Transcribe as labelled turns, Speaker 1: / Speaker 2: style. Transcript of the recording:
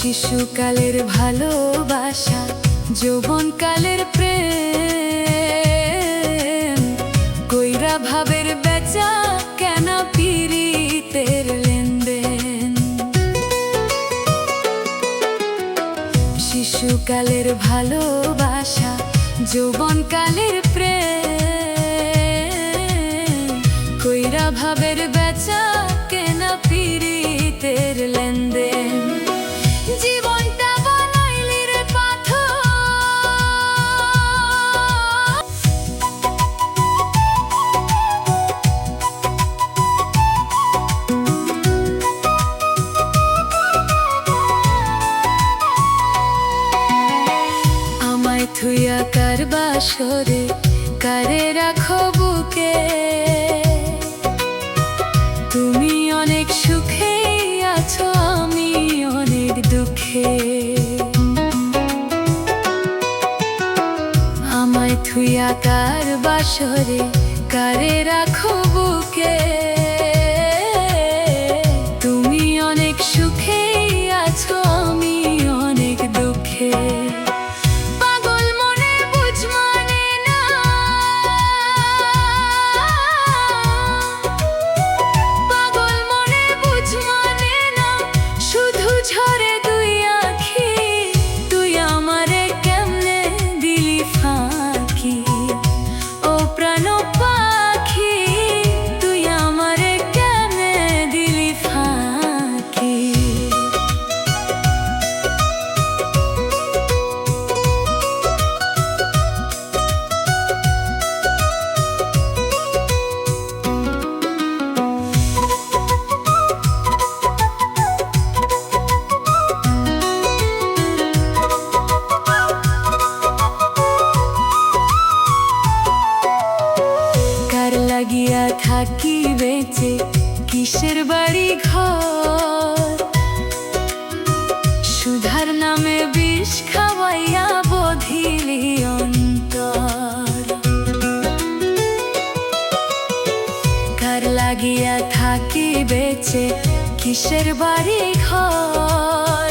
Speaker 1: শিশুকালের ভালোবাসা, যৌবনকালের প্রেম, কইরা ভাবের বেচা কেন পীড়িতের লেনদেন। শিশুকালের ভালোবাসা, যৌবনকালের প্রেম, কইরা ভাবের বেচা কেন পীড়িতের লেনদেন। জীবনটা বানাইলি রে পাথর, আমায় থুইয়া কার বাসরে কারে রাখো বুকে। তুমি অনেক সুখে আছো, আমি অনেক দুঃখে। আমায় থুইয়া কার বাসরে কারে রাখো বুকে। তুমি অনেক সুখে আছো, আমি অনেক দুঃখে। পাগল মনে বুঝ মানে না, পাগল মনে বুঝ মানে না, শুধু ঝরে দুই আঁখি। তুই আমারে কেমনে দিলি ফাঁকি, ও প্রাণ পাখি, তুই আমারে কেমনে দিলি ফাঁকি। কার লাগিয়া থাকি বেঁচে, কিসের বাড়ি ঘর, সুধার নামে বিষ খাওয়াইয়া বধিলি অন্তর। কার লাগিয়া থাকি বেঁচে, কিসের বাড়ি ঘর,